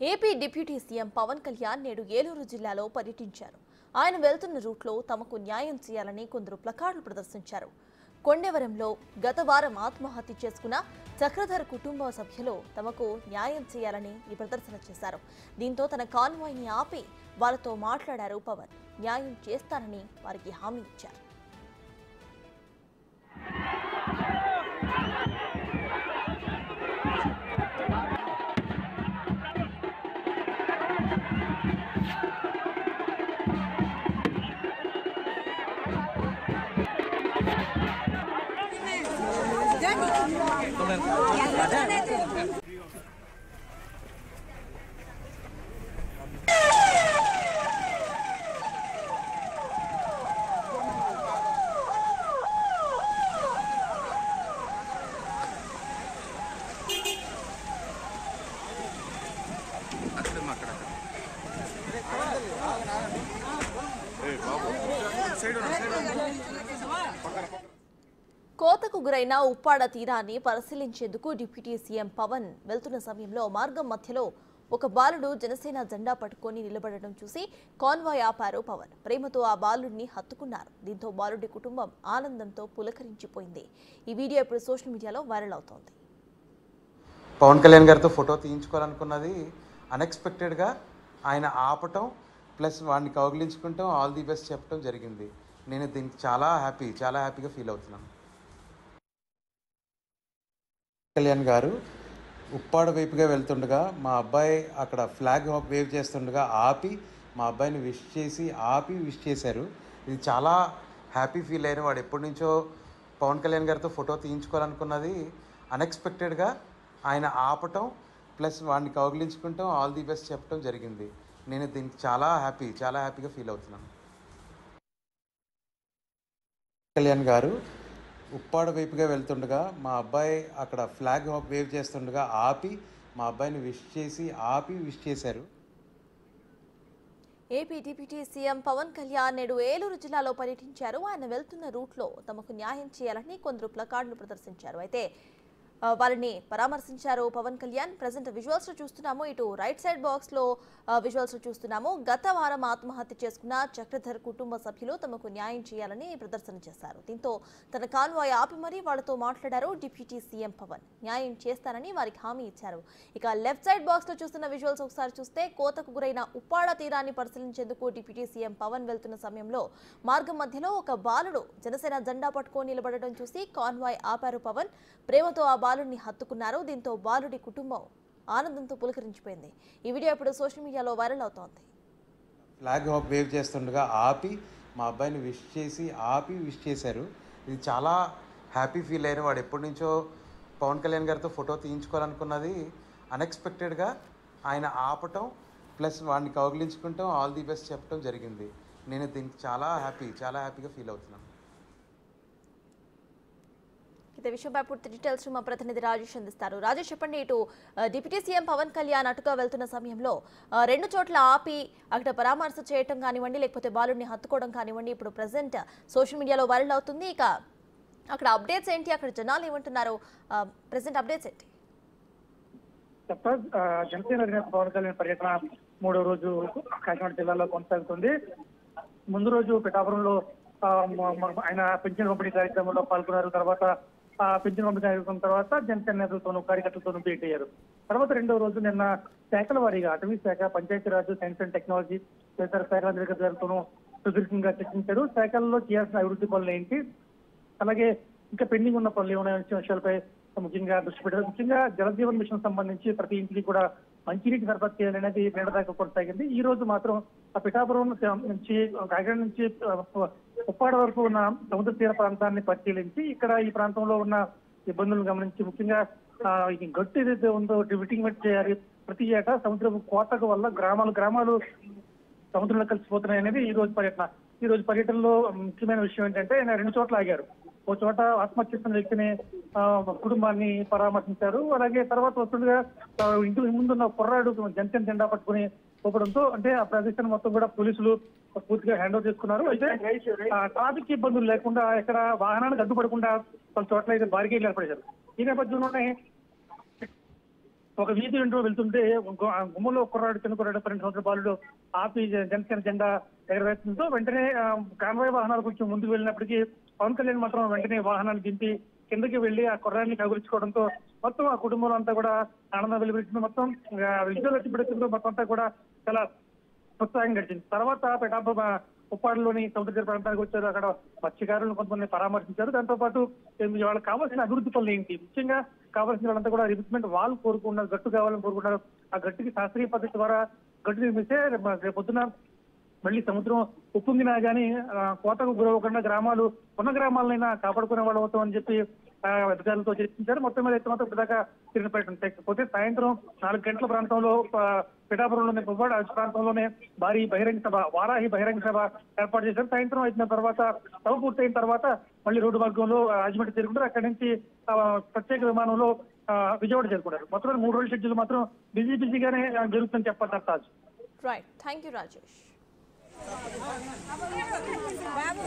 AP deputy CM Pawan Kalyan నేడు ఏలూరు జిల్లాలో పర్యటించారు. ఆయన వెళ్తున్న రూట్లో తమకు న్యాయం చేయాలని కొందరు ప్లకార్డులు ప్రదర్శించారు. కొండవరంలో గత వారం ఆత్మహత్య చేసుకున్న చక్రధర్ కుటుంబ సభ్యులు తమకు న్యాయం చేయాలని ఈ ప్రదర్శన చేశారు. దీంతో తన కాన్వాయ్ని ఆపి వారితో మాట్లాడారు పవన్. న్యాయం చేస్తానని వారికి హామీ ఇచ్చారు. కోతకు గురైన ఉప్పాడ తీరాన్ని పరిశీలించేందుకు డిప్యూటీ సీఎం పవన్ వెళ్తున్న సమయంలో మార్గం మధ్యలో ఒక బాలుడు జనసేన జెండా పట్టుకొని నిలబడడం చూసి కాన్వాయ్ ఆపారు పవన్. ప్రేమతో ఆ బాలుడిని హత్తుకున్నారు. దీంతో బాలుడి కుటుంబం ఆనందంతో పులకరించిపోయింది. ఈ వీడియో ఇప్పుడు సోషల్ మీడియాలో వైరల్ అవుతోంది. పవన్ కళ్యాణ్ గారితో ఫోటో తీయించుకోవాలనుకున్నది అన్ఎక్స్పెక్టెడ్గా ఆయన ఆపటం ప్లస్ వాడిని కౌగిలించుకుంటాం ఆల్ ది బెస్ట్ చెప్పడం జరిగింది. నేను దీనికి చాలా హ్యాపీగా ఫీల్ అవుతున్నాను. కళ్యాణ్ గారు ఉప్పాడ వైపుగా వెళ్తుండగా మా అబ్బాయి అక్కడ ఫ్లాగ్ వేవ్ చేస్తుండగా ఆపి మా అబ్బాయిని విష్ చేశారు. ఇది చాలా హ్యాపీ ఫీల్ అయిన వాడు ఎప్పటి నుంచో పవన్ కళ్యాణ్ గారితో ఫోటో తీయించుకోవాలనుకున్నది అన్ఎక్స్పెక్టెడ్గా ఆయన ఆపటం ప్లస్ వాడిని కౌగిలించుకుంటాం ఆల్ ది బెస్ట్ చెప్పడం జరిగింది. నేను దీనికి చాలా హ్యాపీగా ఫీల్ అవుతున్నాను. కళ్యాణ్ గారు ఉప్పాడ వైపుగా వెళ్తుండగా మా అబ్బాయి అక్కడ ఫ్లాగ్ వేవ్ చేస్తుండగా ఆపి మా అబ్బాయిని విష్ చేశారు. AP deputy CM Pawan Kalyan నేడు ఏలూరు జిల్లాలో పర్యటించారు. ఆయన వెళ్తున్న రూట్లో తమకు న్యాయం చేయాలని కొందరు ప్లకార్డులు ప్రదర్శించారు. అయితే వారిని పరామర్శించారు పవన్ కళ్యాణ్. ప్రజెంట్ విజువల్స్ లో చూస్తున్నాము. ఇటు రైట్ సైడ్ బాక్స్ లో విజువల్స్ చూస్తున్నాము. గత వారం ఆత్మహత్య చేసుకున్న చక్రధర్ కుటుంబ సభ్యులు తమకు న్యాయం చేయాలని ప్రదర్శన చేశారు. దీంతో తన కాన్వాయ్ ఆపి మరీ వాళ్లతో మాట్లాడారు డిప్యూటీ సీఎం పవన్. న్యాయం చేస్తానని వారికి హామీ ఇచ్చారు. ఇక లెఫ్ట్ సైడ్ బాక్స్ లో చూస్తున్న విజువల్స్ ఒకసారి చూస్తే కోతకు గురైన ఉప్పాడ తీరాన్ని పరిశీలించేందుకు డిప్యూటీ సీఎం పవన్ వెళ్తున్న సమయంలో మార్గం మధ్యలో ఒక బాలుడు జనసేన జెండా పట్టుకొని నిలబడడం చూసి కాన్వాయ్ ఆపారు పవన్. ప్రేమతో ఆ బాలుడిని హత్తుకున్నారు. దీంతో బాలుడి కుటుంబం ఆనందంతో పులకరించిపోయింది. ఈ వీడియో ఇప్పుడు సోషల్ మీడియాలో వైరల్ అవుతోంది. ఫ్లాగ్ వేవ్ చేస్తుండగా ఆపి మా అబ్బాయిని విష్ చేశారు. ఇది చాలా హ్యాపీ ఫీల్ అయిన వాడు ఎప్పటి నుంచో పవన్ కళ్యాణ్ గారితో ఫోటో తీయించుకోవాలనుకున్నది అన్ఎక్స్పెక్టెడ్గా ఆయన ఆపటం ప్లస్ వాడిని కౌగిలించుకుంటాం ఆల్ ది బెస్ట్ చెప్పడం జరిగింది. నేను దీనికి చాలా హ్యాపీగా ఫీల్ అవుతున్నాను. ఇదే విషయంపై పూర్తి డీటెయిల్స్ మా ప్రతినిధి రాజేష్ అందిస్తారు. రాజేష్, చెప్పండి. ఇటు డిప్యూటీ సీఎం పవన్ కళ్యాణ్ అటుగా వెళ్తున్న సమయంలో రెండు చోట్ల ఆపి అక్కడ పరామర్శ చేయటం కానివ్వండి, లేకపోతే బాలుడిని హత్తుకోవడం కానివ్వండి, ఇప్పుడు ప్రజెంట్ సోషల్ మీడియాలో వైరల్ అవుతుంది. ఇక అక్కడ అప్డేట్స్ ఏంటి, అక్కడ జనాలు ఏమంటున్నారు, ప్రజెంట్ అప్డేట్స్ ఏంటి? జనసేన అధినేత పవన్ కళ్యాణ్ పర్యటన 3వ రోజు కాకినాడ జిల్లాలో కొనసాగుతుంది. ముందు రోజు పిఠాపురంలో ఆయన పెన్షన్ పంపిణీ కార్యక్రమంలో పాల్గొన్నారు. తర్వాత పెన్షన్ పంపిణీ కార్యక్రమం తర్వాత జనసేన నేతలతోనూ కార్యకర్తలతోనూ భేటీ అయ్యారు. తర్వాత 2వ రోజు నిన్న శాఖల వారీగా అటవీ శాఖ, పంచాయతీరాజ్, సైన్స్ అండ్ టెక్నాలజీ తదితర శాఖల అధికారులతోనూ సుదీర్ఘంగా చర్చించారు. శాఖల్లో చేయాల్సిన అభివృద్ధి పనులు ఏంటి, అలాగే ఇంకా పెండింగ్ ఉన్న పనులు ఏమైనా విషయాలపై ముఖ్యంగా దృష్టి పెట్టారు. ముఖ్యంగా జలజీవన్ మిషన్ సంబంధించి ప్రతి ఇంటికి కూడా మంచినీటి సరఫరా చేయాలనేది నిన్నదాకా కొనసాగింది. ఈ రోజు మాత్రం ఆ పిఠాపురం నుంచి కాకినాడ నుంచి ఉప్పాడ వరకు ఉన్న సముద్ర తీర ప్రాంతాన్ని పరిశీలించి ఇక్కడ ఈ ప్రాంతంలో ఉన్న ఇబ్బందులను గమనించి ముఖ్యంగా గట్టు ఏదైతే ఉందో రివిటింగ్ చేయాలి. ప్రతి ఏటా సముద్రపు కోతకు వల్ల గ్రామాలు సముద్రంలో కలిసిపోతున్నాయి అనేది ఈ రోజు పర్యటనలో ముఖ్యమైన విషయం ఏంటంటే ఆయన 2 చోట్ల ఆగారు. ఓ చోట ఆత్మహత్య చేసిన వ్యక్తిని కుటుంబాన్ని పరామర్శించారు. అలాగే తర్వాత వస్తుండగా ఇంటి ముందున్న కుర్రాడు జనసేన జెండా పట్టుకుని పోవడంతో అంటే ఆ ప్రదేశాన్ని మొత్తం కూడా పోలీసులు పూర్తిగా హ్యాండ్ ఓవర్ చేసుకున్నారు. అయితే ట్రాఫిక్ ఇబ్బందులు లేకుండా ఎక్కడ వాహనానికి అడ్డుపడకుండా కొన్ని చోట్ల అయితే బారికేడ్లు ఏర్పడేశారు. ఈ నేపథ్యంలోనే ఒక వీధి వెంటూ వెళ్తుంటే గుమ్మలో కుర్రాడు చిన్న కుర్రాడు 12 సంవత్సరాల బాలుడు ఆపి జనసేన జెండా ఎగరవేస్తుందో వెంటనే కాన్వాయ్ వాహనాలు కొంచెం ముందుకు వెళ్ళినప్పటికీ పవన్ కళ్యాణ్ మాత్రం వెంటనే వాహనాన్ని దింపి కిందకి వెళ్లి ఆ కుర్రాడిని కగురించుకోవడంతో మొత్తం ఆ కుటుంబంలో అంతా కూడా ఆనందం వెలువరించింది. మొత్తం విజువల్ వచ్చి మొత్తం అంతా కూడా చాలా ఉత్సాహం గడిచింది. తర్వాత ఉప్పాడులోని సముద్ర ప్రాంతానికి వచ్చారు. అక్కడ మత్స్యకారులను కొంతమంది పరామర్శించారు. దాంతో పాటు వాళ్ళకి కావాల్సిన అభివృద్ధి పనులు ఏంటి, ముఖ్యంగా కావాల్సిన వాళ్ళంతా కూడా రిప్లేస్మెంట్ వాల్ కోరుకున్నారు, గట్టు కావాలని కోరుకున్నారు. ఆ గట్టుకి శాస్త్రీయ పద్ధతి ద్వారా గట్టు నిర్మిస్తే రేపు పొద్దున మళ్ళీ సముద్రం ఉప్పొంగినా కానీ కోతకు గురవకుండా గ్రామాలు ఉన్న గ్రామాలనైనా కాపాడుకునే వాళ్ళు అవుతాం అని చెప్పి అధికారులతో చర్చించారు. మొత్తం మీద అయితే మాత్రం ఇప్పటిదాకా తిరిగిన ప్రయత్నం చేయకపోతే సాయంత్రం 4 గంటల ప్రాంతంలో పిఠాపురంలోని పువ్వాడ ప్రాంతంలోనే భారీ బహిరంగ సభ, వారాహి బహిరంగ సభ ఏర్పాటు చేశారు. సాయంత్రం అయిన తర్వాత సభ పూర్తయిన తర్వాత మళ్ళీ రోడ్డు మార్గంలో రాజమండ్రి చేరుకుంటారు. అక్కడి నుంచి ప్రత్యేక విమానంలో విజయవాడ చేరుకుంటారు. మొత్తం 3 రోజుల షెడ్యూల్ మాత్రం బిజీగానే జరుగుతుందని చెప్పారు. Taj. Right, thank you Rajesh. Babu